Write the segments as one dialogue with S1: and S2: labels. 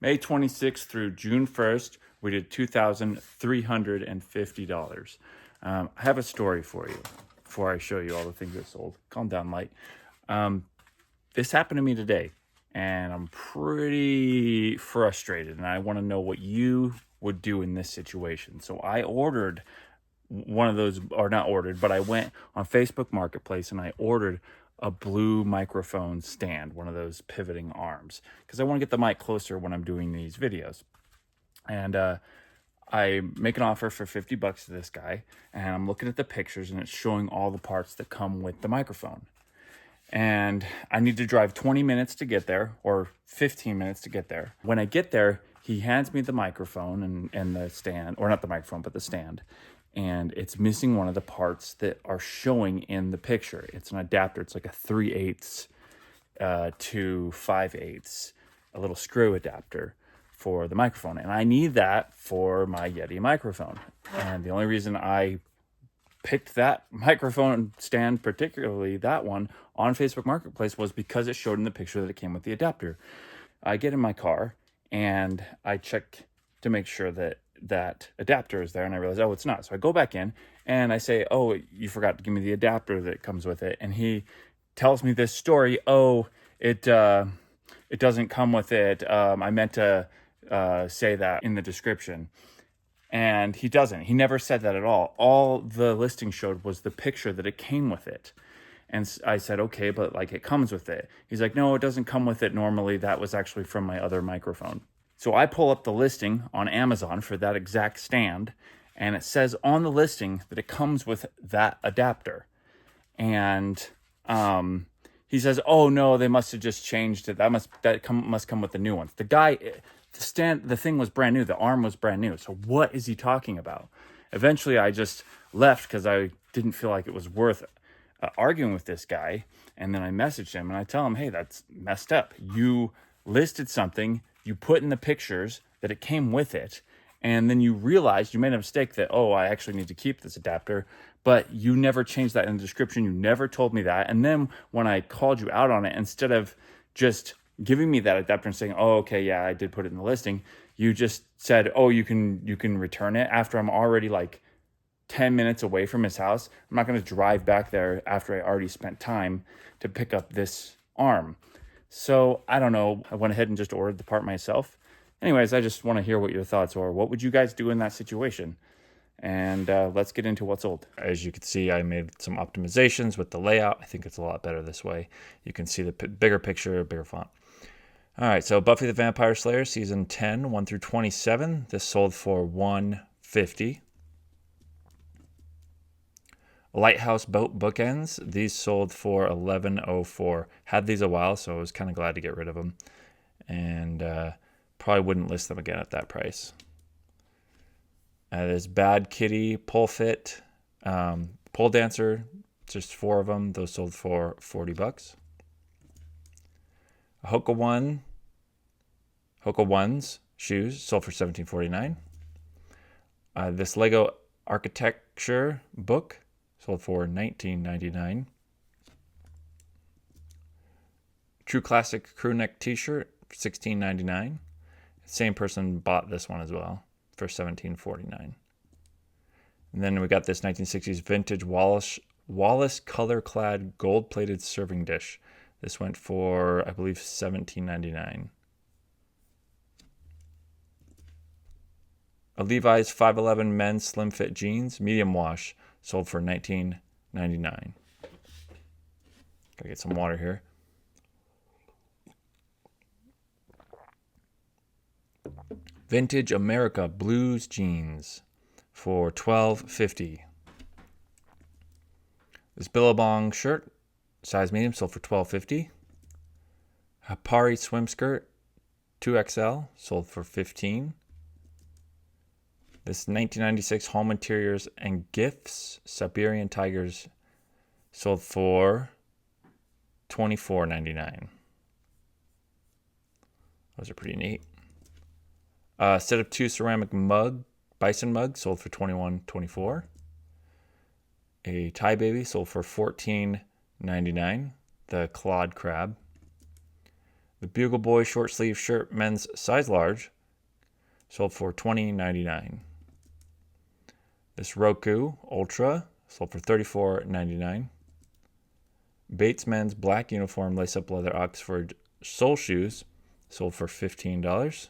S1: May 26th through June 1st, we did $2,350. I have a story for you before I show you all the things that sold. Calm down, Light. This happened to me today, and I'm pretty frustrated, and I want to know what you would do in this situation. So I ordered one of those, or not ordered, but I went on Facebook Marketplace and I ordered a blue microphone stand, one of those pivoting arms, because I want to get the mic closer when I'm doing these videos. And I make an offer for $50 to this guy, and I'm looking at the pictures, and it's showing all the parts that come with the microphone. And I need to drive 20 minutes to get there, or 15 minutes to get there. When I get there, he hands me the microphone and the stand, or not the microphone, but the stand. And it's missing one of the parts that are showing in the picture. It's an adapter. It's like a 3/8 to 5/8, a little screw adapter for the microphone. And I need that for my Yeti microphone. And the only reason I picked that microphone stand, particularly that one, on Facebook Marketplace was because it showed in the picture that it came with the adapter. I get in my car and I check to make sure that that adapter is there, and I realize, oh, it's not. So I go back in and I say, oh, you forgot to give me the adapter that comes with it. And he tells me this story. Oh, it doesn't come with it. I meant to say that in the description. And he doesn't. He never said that at all. All the listing showed was the picture that it came with it. And I said, okay, but like it comes with it. He's like, no, it doesn't come with it normally. That was actually from my other microphone. So I pull up the listing on Amazon for that exact stand, and it says on the listing that it comes with that adapter. And he says, oh no, they must have just changed it. Must come with the new ones. The thing was brand new. The arm was brand new. So what is he talking about? Eventually, I just left because I didn't feel like it was worth arguing with this guy. And then I messaged him and I tell him, hey, that's messed up. You listed something, you put in the pictures that it came with it, and then you realized you made a mistake that, oh, I actually need to keep this adapter, but you never changed that in the description. You never told me that. And then when I called you out on it, instead of just giving me that adapter and saying, oh, okay, yeah, I did put it in the listing, you just said, oh, you can return it after I'm already like 10 minutes away from his house. I'm not going to drive back there after I already spent time to pick up this arm. So I don't know. I went ahead and just ordered the part myself. Anyways, I just want to hear what your thoughts are. What would you guys do in that situation? And let's get into what's sold. As you can see, I made some optimizations with the layout. I think it's a lot better this way. You can see the bigger picture, bigger font. All right, so Buffy the Vampire Slayer, Season 10, 1 through 27. This sold for $150. Lighthouse Boat Bookends. These sold for $11.04. Had these a while, so I was kind of glad to get rid of them. And probably wouldn't list them again at that price. There's Bad Kitty Pole Fit, Pole Dancer, just 4 of them. Those sold for $40. Hoka Ones shoes sold for $17.49. This Lego Architecture book sold for $19.99. True Classic crew neck t-shirt, $16.99. Same person bought this one as well for $17.49. And then we got this 1960s vintage Wallace color-clad gold-plated serving dish. This went for, I believe, $17.99. A Levi's 511 men's slim fit jeans, medium wash, sold for $19.99. Gotta get some water here. Vintage America Blues jeans for $12.50. This Billabong shirt, size medium, sold for $12.50. Hapari swim skirt, 2XL, sold for $15. This 1996 Home Interiors and Gifts Siberian Tigers sold for $24.99. Those are pretty neat. Set of 2 ceramic bison mugs sold for $21.24. A Thai baby sold for $14.99. The Claude crab. The Bugle Boy short sleeve shirt, men's size large, sold for $20.99. This Roku Ultra sold for $34.99. Bates men's black uniform lace-up leather Oxford sole shoes sold for $15.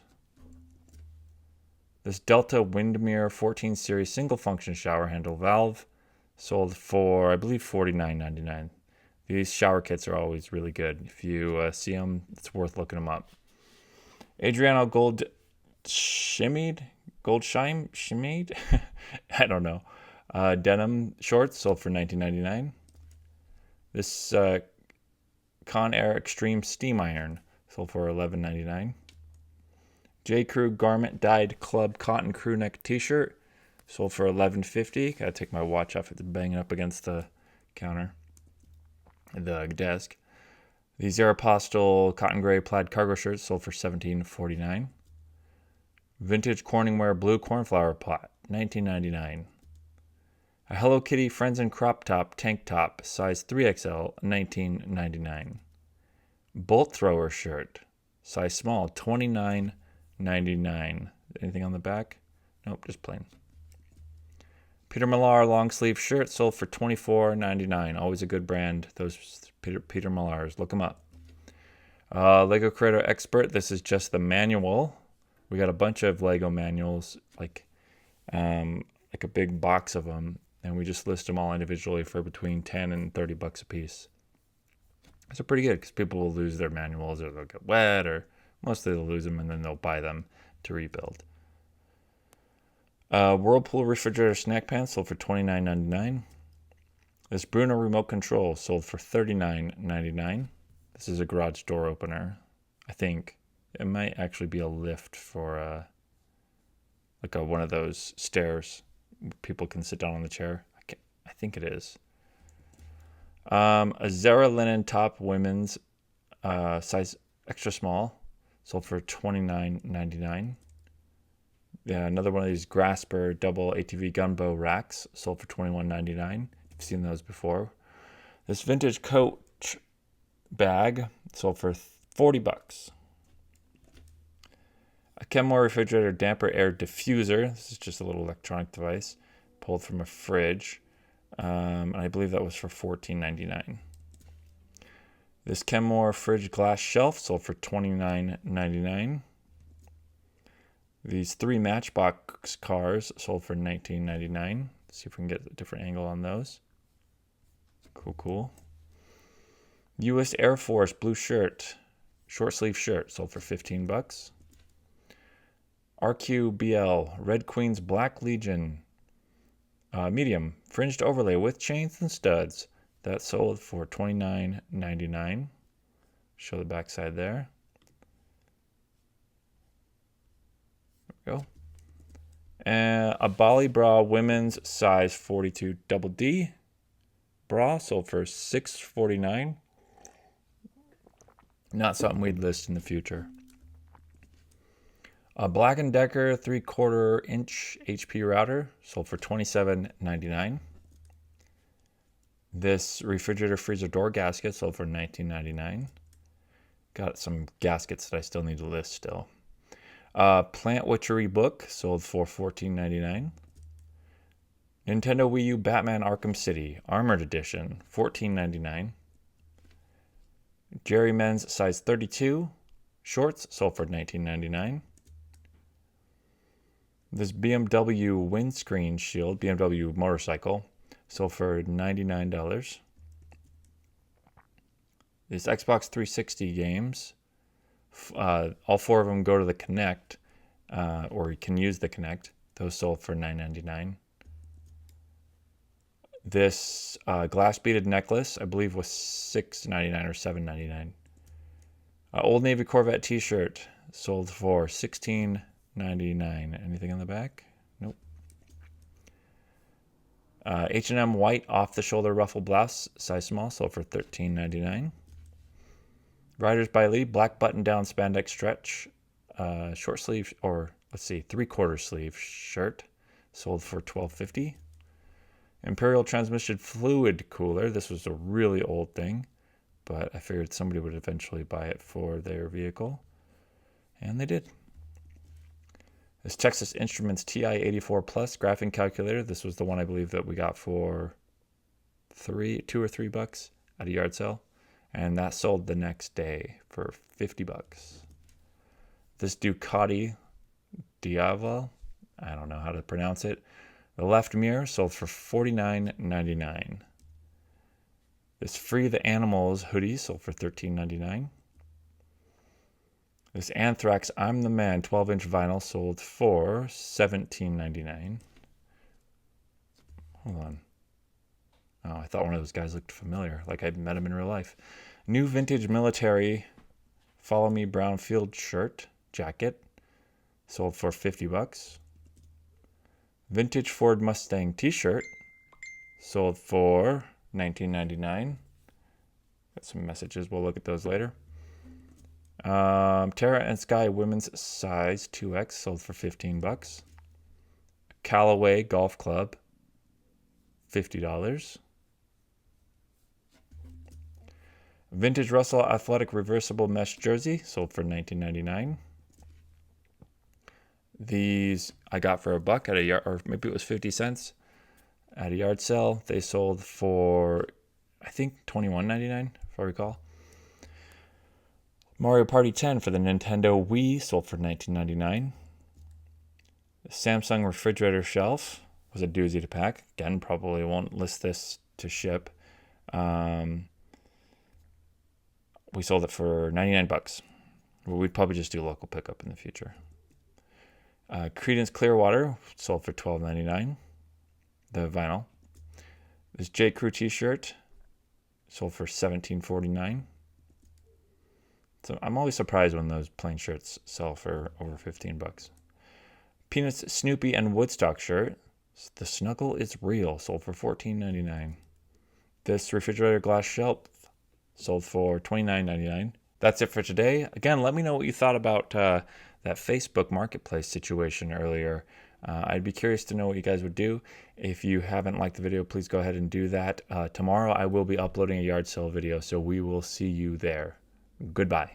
S1: This Delta Windmere 14 series single function shower handle valve sold for, I believe, $49.99. These shower kits are always really good. If you see them, it's worth looking them up. Adriano Gold Shimmied? I don't know. Denim shorts sold for $19.99. This Conair Extreme Steam Iron sold for $11.99. J. Crew Garment Dyed Club Cotton Crew Neck T-shirt sold for $11.50. Gotta take my watch off. It's banging up against the counter, the desk. These Aeropostale Cotton Gray Plaid Cargo shirts sold for $17.49. Vintage Corningware Blue Cornflower Pot, $19.99. A Hello Kitty Friends and Crop Top Tank Top, size 3XL, $19.99. Bolt Thrower shirt, size small, $29.99. Anything on the back? Nope, just plain. Peter Millar long sleeve shirt sold for $24.99. Always a good brand, those Peter Millars. Look them up. Lego Creator Expert. This is just the manual. We got a bunch of Lego manuals, like a big box of them, and we just list them all individually for between $10 and $30 a piece. So pretty good, because people will lose their manuals, or they'll get wet, or mostly they'll lose them and then they'll buy them to rebuild. Whirlpool refrigerator snack pan sold for $29.99. This Bruno remote control sold for $39.99. This is a garage door opener. I think it might actually be a lift for one of those stairs people can sit down on the chair. I think it is. A Zara linen top women's size extra small sold for $29.99. Yeah, another one of these Grasper double ATV gunbow racks sold for $21.99. You've seen those before. This vintage Coach bag sold for $40. A Kenmore refrigerator damper air diffuser. This is just a little electronic device pulled from a fridge. And I believe that was for $14.99. This Kenmore fridge glass shelf sold for $29.99. These 3 Matchbox cars sold for $19.99. Let's see if we can get a different angle on those. Cool. U.S. Air Force blue shirt, short sleeve shirt sold for $15. RQBL Red Queen's Black Legion medium fringed overlay with chains and studs. That sold for $29.99. Show the back side there. There we go. And a Bali bra women's size 42 double D bra sold for $6.49. Not something we'd list in the future. A Black & Decker 3/4 inch HP router sold for $27.99. This refrigerator freezer door gasket sold for $19.99. Got some gaskets that I still need to list still. Plant Witchery book sold for $14.99. Nintendo Wii U Batman Arkham City Armored Edition, $14.99. Jerry Men's size 32 shorts sold for $19.99. This BMW windscreen shield, BMW motorcycle, sold for $99. This Xbox 360 games, all 4 of them go to the Kinect, or you can use the Kinect. Those sold for $9.99. This glass beaded necklace, I believe, was $6.99 or $7.99. Old Navy Corvette t-shirt sold for $16.99. Anything on the back? Nope. H&M white off-the-shoulder ruffle blouse, size small, sold for $13.99. Riders by Lee black button-down spandex stretch short sleeve, or let's see, 3/4 sleeve shirt, sold for $12.50. Imperial transmission fluid cooler. This was a really old thing. but I figured somebody would eventually buy it for their vehicle, and they did. This Texas Instruments TI-84 Plus graphing calculator. This was the one I believe that we got for $2 or $3 at a yard sale, and that sold the next day for $50. This Ducati Diavel, I don't know how to pronounce it. The left mirror sold for $49.99. This Free the Animals hoodie sold for $13.99. This Anthrax I'm the Man 12-inch vinyl sold for $17.99. Hold on. Oh, I thought one of those guys looked familiar, like I'd met him in real life. New vintage military Follow Me Brownfield shirt, jacket, sold for $50. Vintage Ford Mustang t-shirt, sold for $19.99. Got some messages, we'll look at those later. Terra and Sky women's size 2X sold for $15. Callaway Golf Club, $50. Vintage Russell Athletic reversible mesh jersey sold for $19.99. These I got for $1 at a yard, or maybe it was 50 cents at a yard sale. They sold for, I think, $21.99 if I recall. Mario Party 10 for the Nintendo Wii sold for $19.99. The Samsung refrigerator shelf was a doozy to pack. Again, probably won't list this to ship. We sold it for $99. We'd probably just do local pickup in the future. Creedence Clearwater sold for $12.99. The vinyl. This J. Crew t-shirt sold for $17.49. So I'm always surprised when those plain shirts sell for over $15. Peanuts Snoopy and Woodstock shirt. The Snuggle is Real sold for $14.99. This refrigerator glass shelf sold for $29.99. That's it for today. Again, let me know what you thought about that Facebook Marketplace situation earlier. I'd be curious to know what you guys would do. If you haven't liked the video, please go ahead and do that. Tomorrow I will be uploading a yard sale video, so we will see you there. Goodbye.